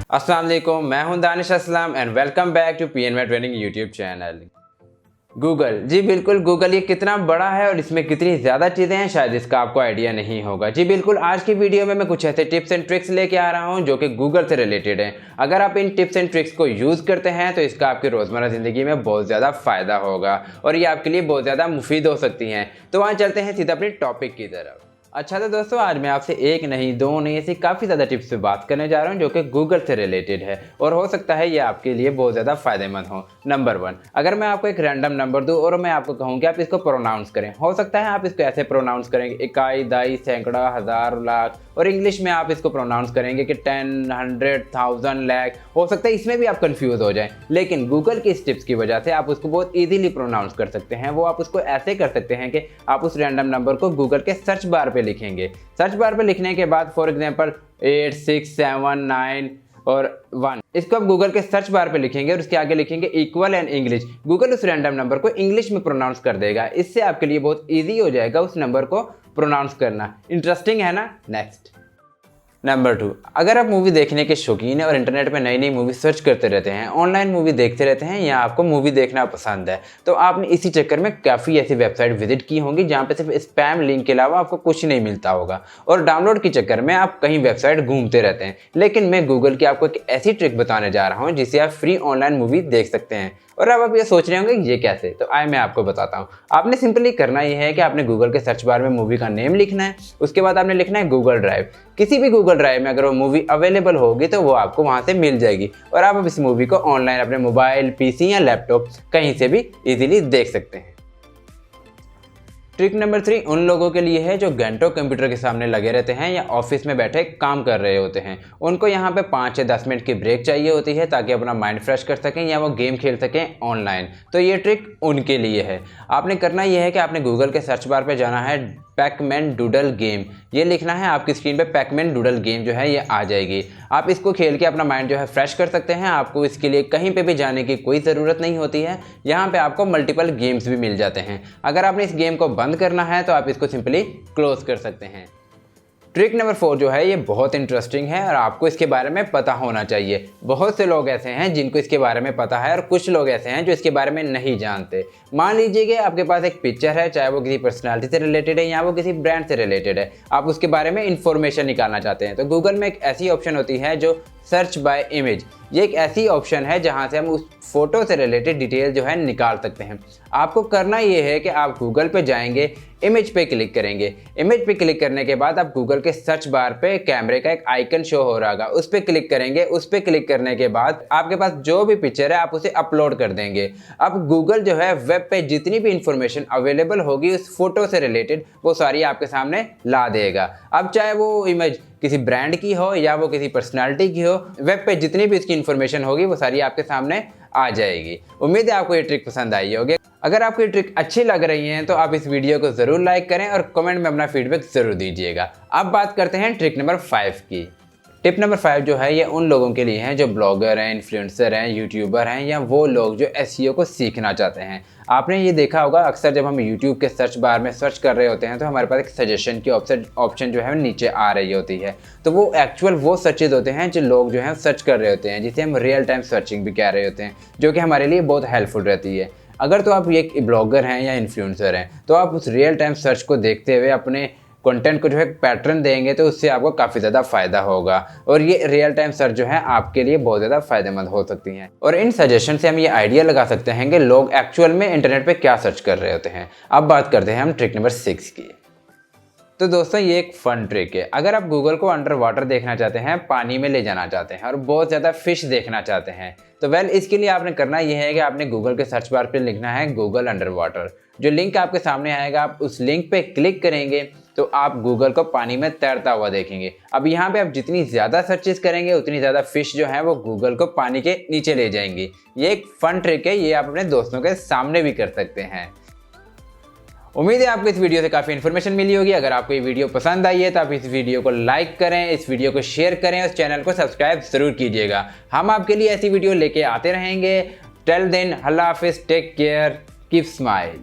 अस्सलाम वालेकुम, मैं हूं Danish Aslam and welcome back to पीएनवे ट्रेनिंग यूट्यूब चैनल। गूगल, जी बिल्कुल, गूगल ये कितना बड़ा है और इसमें कितनी ज़्यादा चीज़ें हैं शायद इसका आपको आइडिया नहीं होगा। जी बिल्कुल, आज की वीडियो में मैं कुछ ऐसे टिप्स एंड ट्रिक्स लेके आ रहा हूं जो कि गूगल से रिलेटेड हैं। अगर आप इन टिप्स एंड ट्रिक्स को यूज़ करते हैं तो इसका आपकी रोज़मर्रा ज़िंदगी में बहुत ज़्यादा फ़ायदा होगा और ये आपके लिए बहुत ज़्यादा मुफीद हो सकती हैं। तो वहाँ चलते हैं सीधा अपने टॉपिक की तरफ। अच्छा तो दोस्तों, आज मैं आपसे एक नहीं, दो नहीं, ऐसी काफ़ी ज़्यादा टिप्स पे बात करने जा रहा हूँ जो कि गूगल से रिलेटेड है और हो सकता है ये आपके लिए बहुत ज़्यादा फ़ायदेमंद हो। नंबर 1, अगर मैं आपको एक रैंडम नंबर दूँ और मैं आपको कहूँ कि आप इसको प्रोनाउंस करें, हो सकता है आप इसको ऐसे प्रोनाउंस करेंगे इकाई, दाई, सैकड़ा, हज़ार, लाख, और इंग्लिश में आप इसको प्रोनाउंस करेंगे कि 10, 100, 1000, लाख। हो सकता है इसमें भी आप कंफ्यूज हो जाएं, लेकिन गूगल की इस टिप्स की वजह से आप उसको बहुत इजीली प्रोनाउंस कर सकते हैं। वो आप उसको ऐसे कर सकते हैं कि आप उस रैंडम नंबर को गूगल के सर्च बार पे लिखेंगे। सर्च बार पे लिखने के बाद फॉर एग्जांपल 8, 6, 7, 9 और 1, इसको आप गूगल के सर्च बार पे लिखेंगे और उसके आगे लिखेंगे इक्वल एंड इंग्लिश। गूगल उस रैंडम नंबर को इंग्लिश में प्रोनाउंस कर देगा। इससे आपके लिए बहुत इजी हो जाएगा उस नंबर को प्रोनाउंस करना। इंटरेस्टिंग है ना? नेक्स्ट, नंबर 2, अगर आप मूवी देखने के शौकीन हैं और इंटरनेट पे नई नई मूवी सर्च करते रहते हैं, ऑनलाइन मूवी देखते रहते हैं या आपको मूवी देखना पसंद है, तो आपने इसी चक्कर में काफ़ी ऐसी वेबसाइट विजिट की होंगी जहाँ पे सिर्फ स्पैम लिंक के अलावा आपको कुछ नहीं मिलता होगा और डाउनलोड के चक्कर में आप कहीं वेबसाइट घूमते रहते हैं। लेकिन मैं गूगल की आपको एक ऐसी ट्रिक बताने जा रहा हूँ जिससे आप फ्री ऑनलाइन मूवी देख सकते हैं। और अब आप ये सोच रहे होंगे ये कैसे, तो आए मैं आपको बताता हूँ। आपने सिंपली करना ये है कि आपने गूगल के सर्च बार में मूवी का नेम लिखना है, उसके बाद आपने लिखना है गूगल ड्राइव। किसी भी गूगल ड्राइव में अगर वो मूवी अवेलेबल होगी तो वो आपको वहाँ से मिल जाएगी और आप इस मूवी को ऑनलाइन अपने मोबाइल, पीसी या लैपटॉप कहीं से भी इजीली देख सकते हैं। ट्रिक नंबर 3 उन लोगों के लिए है जो घंटों कंप्यूटर के सामने लगे रहते हैं या ऑफिस में बैठे काम कर रहे होते हैं। उनको यहाँ पे 5 से 10 मिनट की ब्रेक चाहिए होती है ताकि अपना माइंड फ्रेश कर सकें या वो गेम खेल सकें ऑनलाइन। तो ये ट्रिक उनके लिए है। आपने करना ये है कि आपने गूगल के सर्च बार पे जाना है पैकमैन डूडल गेम, ये लिखना है। आपकी स्क्रीन पे पैकमैन डूडल गेम जो है ये आ जाएगी। आप इसको खेल के अपना माइंड जो है फ्रेश कर सकते हैं। आपको इसके लिए कहीं पे भी जाने की कोई ज़रूरत नहीं होती है। यहाँ पे आपको मल्टीपल गेम्स भी मिल जाते हैं। अगर आपने इस गेम को बंद करना है तो आप इसको सिंपली क्लोज कर सकते हैं। ट्रिक नंबर 4 जो है ये बहुत इंटरेस्टिंग है और आपको इसके बारे में पता होना चाहिए। बहुत से लोग ऐसे हैं जिनको इसके बारे में पता है और कुछ लोग ऐसे हैं जो इसके बारे में नहीं जानते। मान लीजिए कि आपके पास एक पिक्चर है, चाहे वो किसी पर्सनालिटी से रिलेटेड है या वो किसी ब्रांड से रिलेटेड है, आप उसके बारे में इंफॉर्मेशन निकालना चाहते हैं। तो गूगल में एक ऐसी ऑप्शन होती है जो सर्च बाय इमेज। ये एक ऐसी ऑप्शन है जहां से हम उस फोटो से रिलेटेड डिटेल जो है निकाल सकते हैं। आपको करना ये है कि आप गूगल पे जाएंगे, इमेज पे क्लिक करेंगे। इमेज पे क्लिक करने के बाद आप गूगल के सर्च बार पे कैमरे का एक आइकन शो हो रहा होगा, उस पर क्लिक करेंगे। उस पर क्लिक करने के बाद आपके पास जो भी पिक्चर है आप उसे अपलोड कर देंगे। अब गूगल जो है वेब पे जितनी भी इंफॉर्मेशन अवेलेबल होगी उस फोटो से रिलेटेड वो सारी आपके सामने ला देगा। अब चाहे वो इमेज किसी ब्रांड की हो या वो किसी पर्सनालिटी की हो, वेब पे जितनी भी इसकी इन्फॉर्मेशन होगी वो सारी आपके सामने आ जाएगी। उम्मीद है आपको ये ट्रिक पसंद आई होगी। अगर आपको ये ट्रिक अच्छी लग रही है तो आप इस वीडियो को ज़रूर लाइक करें और कमेंट में अपना फीडबैक ज़रूर दीजिएगा। अब बात करते हैं ट्रिक नंबर 5 की। टिप नंबर 5 जो है ये उन लोगों के लिए है जो ब्लॉगर हैं, इन्फ्लुएंसर हैं, यूट्यूबर हैं या वो लोग जो एसईओ को सीखना चाहते हैं। आपने ये देखा होगा अक्सर जब हम यूट्यूब के सर्च बार में सर्च कर रहे होते हैं तो हमारे पास एक सजेशन की ऑप्शन जो है नीचे आ रही होती है। तो वो एक्चुअल वो सर्चेज होते हैं जो लोग जो हैं सर्च कर रहे होते हैं, जिसे हम रियल टाइम सर्चिंग भी कह रहे होते हैं, जो कि हमारे लिए बहुत हेल्पफुल रहती है। अगर तो आप एक ब्लॉगर हैं या इन्फ्लुएंसर हैं तो आप उस रियल टाइम सर्च को देखते हुए अपने कंटेंट को जो है पैटर्न देंगे तो उससे आपको काफ़ी ज़्यादा फ़ायदा होगा और ये रियल टाइम सर्च जो है आपके लिए बहुत ज़्यादा फ़ायदेमंद हो सकती हैं। और इन सजेशन से हम ये आइडिया लगा सकते हैं कि लोग एक्चुअल में इंटरनेट पे क्या सर्च कर रहे होते हैं। अब बात करते हैं हम ट्रिक नंबर 6 की। तो दोस्तों ये एक फन ट्रिक है। अगर आप गूगल को अंडर वाटर देखना चाहते हैं, पानी में ले जाना चाहते हैं और बहुत ज़्यादा फिश देखना चाहते हैं, तो इसके लिए आपने करना यह है कि आपने गूगल के सर्च बार पे लिखना है गूगल अंडर वाटर। जो लिंक आपके सामने आएगा आप उस लिंक पे क्लिक करेंगे तो आप गूगल को पानी में तैरता हुआ देखेंगे। अब यहाँ पे आप जितनी ज़्यादा सर्चेस करेंगे उतनी ज़्यादा फिश जो है वो गूगल को पानी के नीचे ले जाएंगी। ये एक फन ट्रिक है, ये आप अपने दोस्तों के सामने भी कर सकते हैं। उम्मीद है आपको इस वीडियो से काफ़ी इन्फॉर्मेशन मिली होगी। अगर आपको ये वीडियो पसंद आई है तो आप इस वीडियो को लाइक करें, इस वीडियो को शेयर करें और इस चैनल को सब्सक्राइब ज़रूर कीजिएगा। हम आपके लिए ऐसी वीडियो लेके आते रहेंगे। टिल देन, अल्लाह हाफिज़, टेक केयर, कीप स्माइल।